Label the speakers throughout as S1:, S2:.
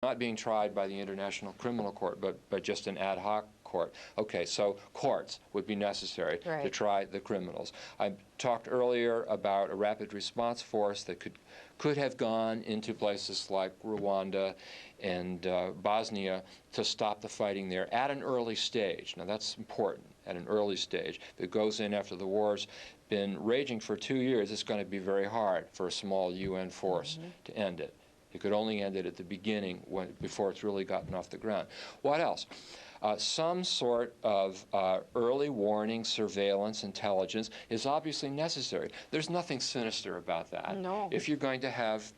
S1: not being tried by the International Criminal Court, but just an ad hoc court. Okay, so courts would be necessary to try the criminals. I talked earlier about a rapid response force that could have gone into places like Rwanda and Bosnia to stop the fighting there at an early stage. Now that's important, at an early stage. If it goes in after the war's been raging for 2 years, it's going to be very hard for a small UN force to end it. You could only end it at the beginning before it's really gotten off the ground. What else? Some sort of early warning, surveillance, intelligence is obviously necessary. There's nothing sinister about that.
S2: No.
S1: If you're going to have,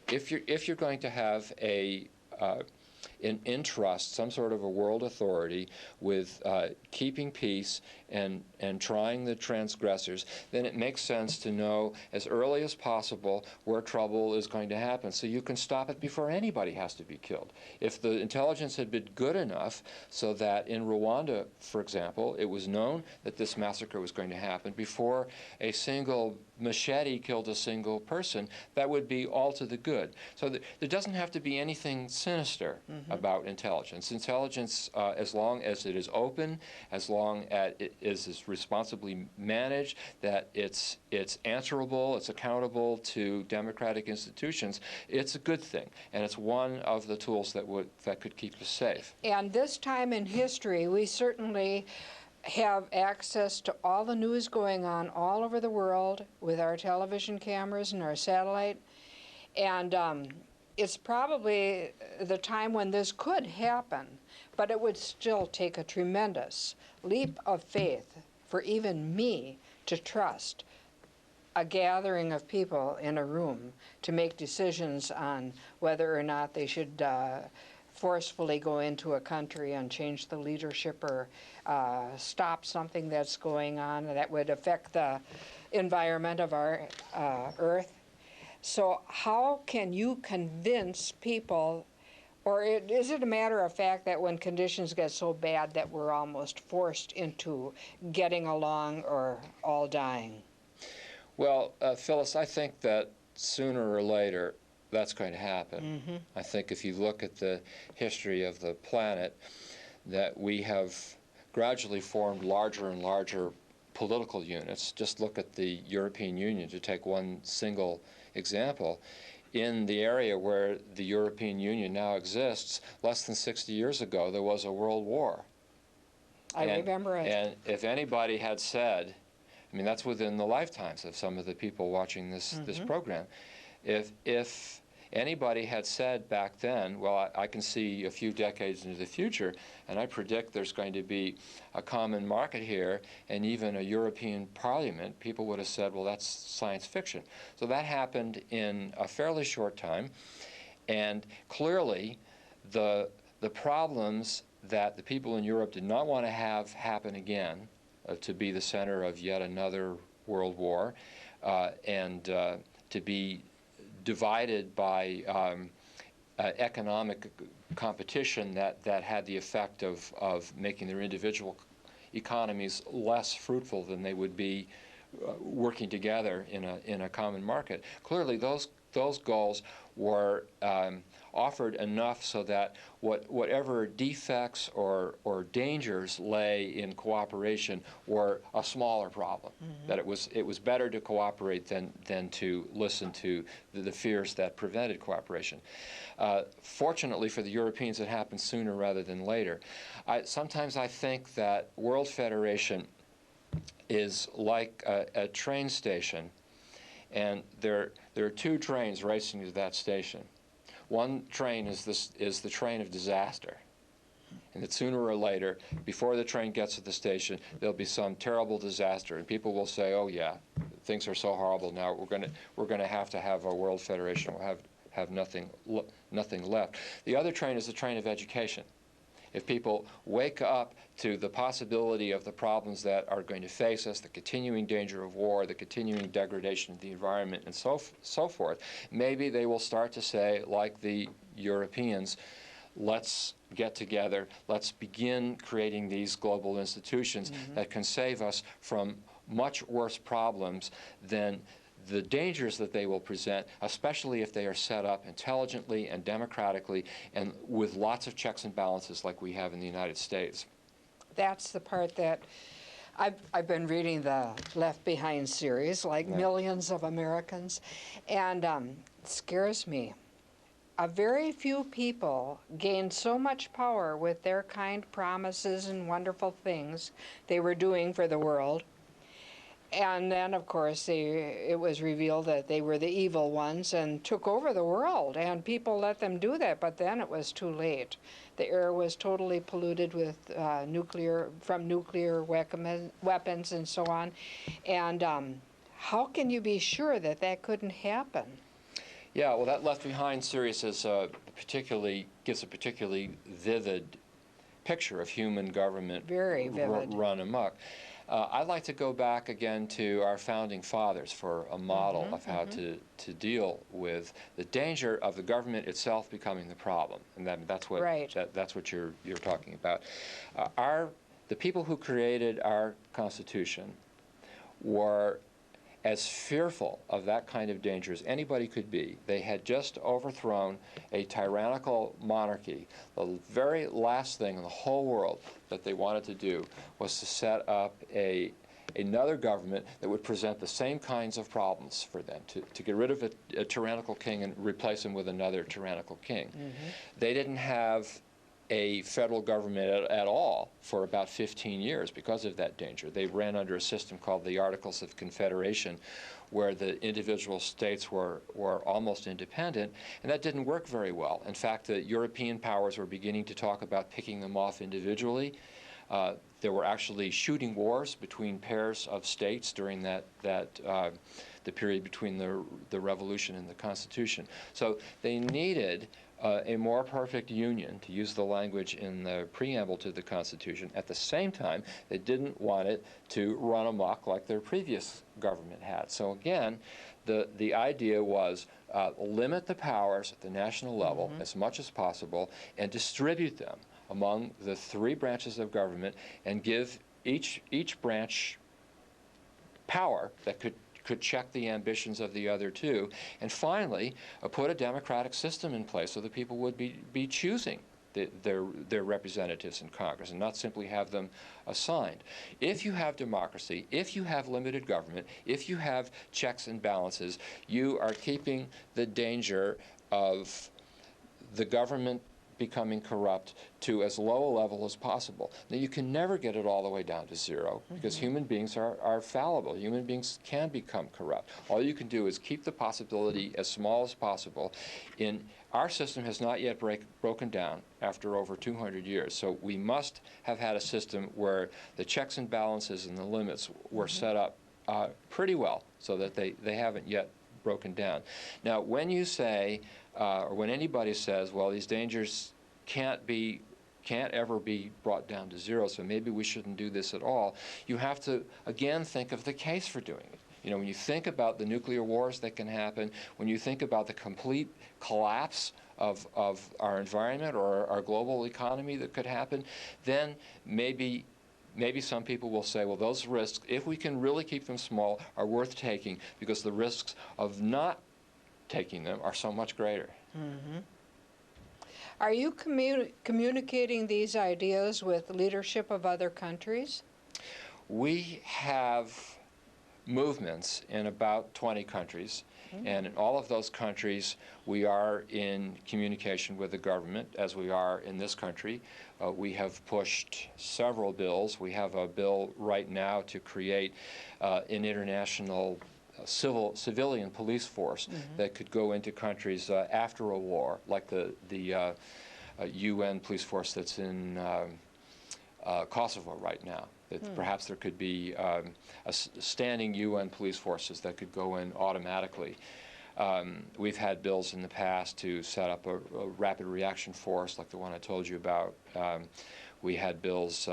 S1: if you're going to have in trust, some sort of a world authority with keeping peace and trying the transgressors, then it makes sense to know as early as possible where trouble is going to happen so you can stop it before anybody has to be killed. If the intelligence had been good enough so that in Rwanda, for example, it was known that this massacre was going to happen before a single machete killed a single person, that would be all to the good. So there doesn't have to be anything sinister about intelligence. Intelligence, as long as it is open, as long as it is responsibly managed, that it's answerable, it's accountable to democratic institutions, it's a good thing. And it's one of the tools that could keep us safe.
S2: And this time in history, we certainly have access to all the news going on all over the world with our television cameras and our satellite. And it's probably the time when this could happen, but it would still take a tremendous leap of faith for even me to trust a gathering of people in a room to make decisions on whether or not they should forcefully go into a country and change the leadership or stop something that's going on that would affect the environment of our Earth. So how can you convince people, or is it a matter of fact that when conditions get so bad that we're almost forced into getting along or all dying?
S1: Well, Phyllis, I think that sooner or later that's going to happen. I think if you look at the history of the planet, that we have gradually formed larger and larger political units. Just look at the European Union, to take one single example. In the area where the European Union now exists, less than 60 years ago, there was a world war.
S2: I remember it.
S1: And if anybody had said, I mean, that's within the lifetimes of some of the people watching this program, if anybody had said back then, well, I can see a few decades into the future, and I predict there's going to be a common market here and even a European Parliament, people would have said, well, that's science fiction. So that happened in a fairly short time, and clearly the problems that the people in Europe did not want to have happen again, to be the center of yet another world war, and to be divided by economic competition that had the effect of making their individual economies less fruitful than they would be working together in a common market. Clearly, those goals were offered enough so that whatever defects or dangers lay in cooperation were a smaller problem. That it was better to cooperate than to listen to the fears that prevented cooperation. Fortunately for the Europeans, it happened sooner rather than later. Sometimes I think that World Federation is like a train station, and there are two trains racing to that station. One train is the train of disaster, and that sooner or later, before the train gets to the station, there'll be some terrible disaster, and people will say, "Oh yeah, things are so horrible now. We're going to have a World Federation. We'll have nothing left." The other train is the train of education. If people wake up to the possibility of the problems that are going to face us, the continuing danger of war, the continuing degradation of the environment, and so forth, maybe they will start to say, like the Europeans, let's get together, let's begin creating these global institutions that can save us from much worse problems than the dangers that they will present, especially if they are set up intelligently and democratically and with lots of checks and balances like we have in the United States.
S2: That's the part that I've been reading the Left Behind series, like millions of Americans, and it scares me. A very few people gained so much power with their kind promises and wonderful things they were doing for the world. And then, of course, it was revealed that they were the evil ones and took over the world, and people let them do that, but then it was too late. The air was totally polluted with nuclear weapons and so on. And how can you be sure that that couldn't happen?
S1: Yeah, well, that Left Behind series is gives a particularly vivid picture of human government
S2: Very vivid.
S1: Run amok. I'd like to go back again to our founding fathers for a model of how to deal with the danger of the government itself becoming the problem, and that's what that's what you're talking about. The people who created our Constitution were as fearful of that kind of danger as anybody could be. They had just overthrown a tyrannical monarchy. The very last thing in the whole world that they wanted to do was to set up another government that would present the same kinds of problems for them, to get rid of a tyrannical king and replace him with another tyrannical king. They didn't have a federal government at all for about 15 years because of that danger. They ran under a system called the Articles of Confederation, where the individual states were almost independent, and that didn't work very well. In fact, the European powers were beginning to talk about picking them off individually. There were actually shooting wars between pairs of states during the period between the Revolution and the Constitution. So they needed a more perfect union, to use the language in the preamble to the Constitution. At the same time, they didn't want it to run amok like their previous government had. So again, the idea was limit the powers at the national level as much as possible and distribute them among the three branches of government and give each branch power that could check the ambitions of the other two, and finally put a democratic system in place so that people would be choosing their representatives in Congress and not simply have them assigned. If you have democracy, if you have limited government, if you have checks and balances, you are keeping the danger of the government becoming corrupt to as low a level as possible. Now, you can never get it all the way down to zero because human beings are fallible. Human beings can become corrupt. All you can do is keep the possibility as small as possible. Our system has not yet broken down after over 200 years, so we must have had a system where the checks and balances and the limits were set up pretty well so that they haven't yet broken down. Now, when you say, or when anybody says, well, these dangers can't ever be brought down to zero, so maybe we shouldn't do this at all, you have to, again, think of the case for doing it. You know, when you think about the nuclear wars that can happen, when you think about the complete collapse of our environment or our global economy that could happen, then maybe some people will say, well, those risks, if we can really keep them small, are worth taking because the risks of not taking them are so much greater.
S2: Are you communicating these ideas with leadership of other countries?
S1: We have movements in about 20 countries, and in all of those countries we are in communication with the government, as we are in this country. We have pushed several bills. We have a bill right now to create an international civilian police force that could go into countries after a war, like the UN police force that's in Kosovo right now. Perhaps there could be standing UN police forces that could go in automatically. We've had bills in the past to set up a rapid reaction force like the one I told you about. We had bills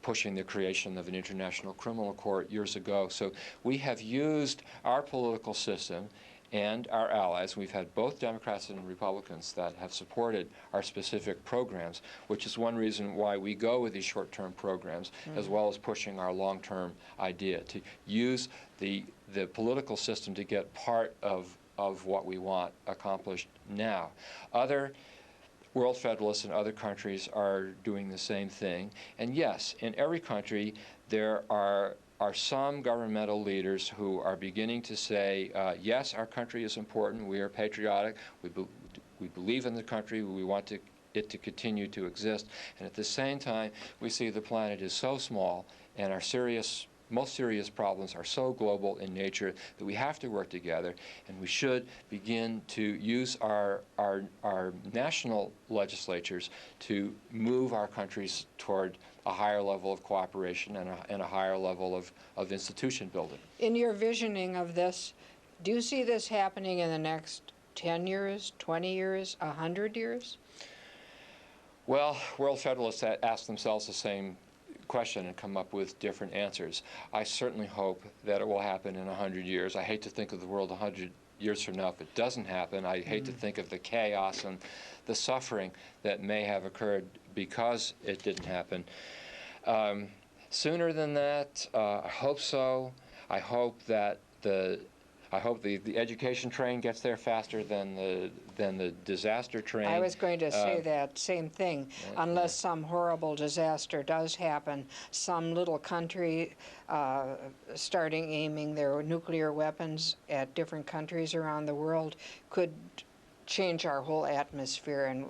S1: pushing the creation of an international criminal court years ago. So we have used our political system and our allies. We've had both Democrats and Republicans that have supported our specific programs, which is one reason why we go with these short-term programs, as well as pushing our long-term idea to use the political system to get part of what we want accomplished now. Other World Federalists in other countries are doing the same thing. And yes, in every country there are some governmental leaders who are beginning to say, yes, our country is important, we are patriotic, we believe in the country, we want it to continue to exist. And at the same time, we see the planet is so small and our most serious problems are so global in nature that we have to work together, and we should begin to use our national legislatures to move our countries toward a higher level of cooperation and a higher level of institution building.
S2: In your visioning of this, do you see this happening in the next 10 years, 20 years, 100 years?
S1: Well, World Federalists ask themselves the same question and come up with different answers. I certainly hope that it will happen in 100 years. I hate to think of the world 100 years from now if it doesn't happen. I hate to think of the chaos and the suffering that may have occurred because it didn't happen. Sooner than that, I hope so. I hope that the education train gets there faster than the disaster train.
S2: I was going to say that same thing. Unless some horrible disaster does happen, some little country starting aiming their nuclear weapons at different countries around the world could change our whole atmosphere, and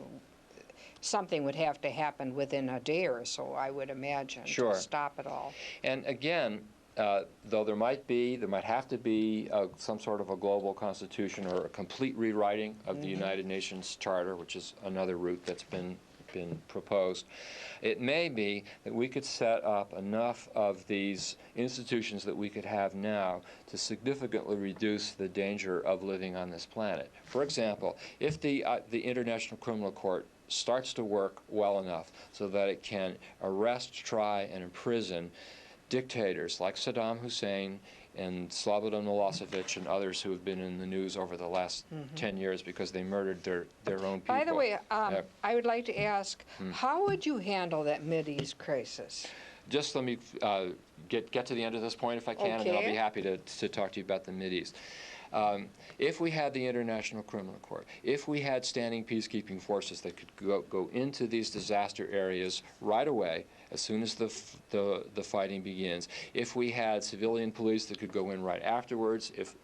S2: something would have to happen within a day or so, I would imagine, to stop it all.
S1: And again, though there might have to be some sort of a global constitution or a complete rewriting of the United Nations Charter, which is another route that's been proposed. It may be that we could set up enough of these institutions that we could have now to significantly reduce the danger of living on this planet. For example, if the International Criminal Court starts to work well enough so that it can arrest, try, and imprison dictators like Saddam Hussein and Slobodan Milosevic and others who have been in the news over the last 10 years because they murdered their own people.
S2: By the way, I would like to ask, how would you handle that Mideast crisis?
S1: Just let me get to the end of this point if I can, and then I'll be happy to talk to you about the Mideast. If we had the International Criminal Court, if we had standing peacekeeping forces that could go into these disaster areas right away, as soon as the fighting begins, if we had civilian police that could go in right afterwards, if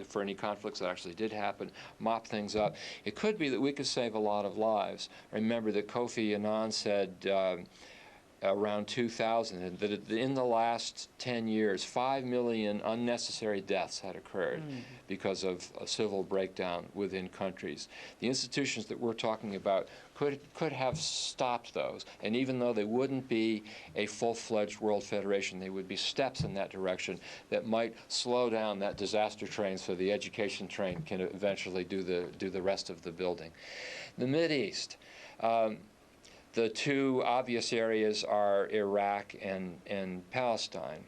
S1: for any conflicts that actually did happen, mop things up, it could be that we could save a lot of lives. Remember that Kofi Annan said around 2000 that in the last 10 years, 5 million unnecessary deaths had occurred because of a civil breakdown within countries. The institutions that we're talking about could have stopped those, and even though they wouldn't be a full-fledged World Federation, they would be steps in that direction that might slow down that disaster train so the education train can eventually do the rest of the building. The Mideast. The two obvious areas are Iraq and Palestine.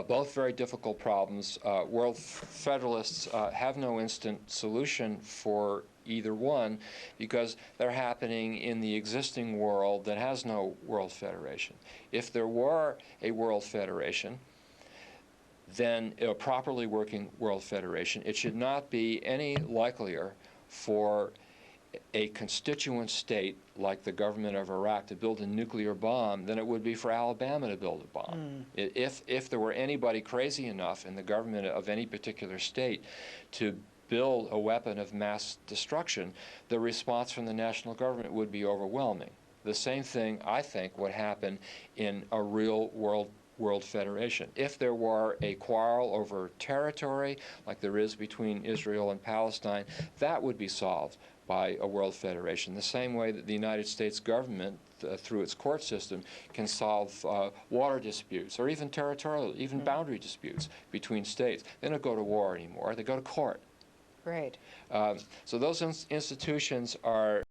S1: Both very difficult problems. World Federalists have no instant solution for either one because they're happening in the existing world that has no World Federation. If there were a World Federation, then a properly working World Federation, it should not be any likelier for a constituent state like the government of Iraq to build a nuclear bomb than it would be for Alabama to build a bomb. If there were anybody crazy enough in the government of any particular state to build a weapon of mass destruction, the response from the national government would be overwhelming. The same thing, I think, would happen in a real World Federation. If there were a quarrel over territory, like there is between Israel and Palestine, that would be solved by a World Federation, the same way that the United States government, through its court system, can solve water disputes or even territorial, even boundary disputes between states. They don't go to war anymore, they go to court.
S2: Right.
S1: So those institutions are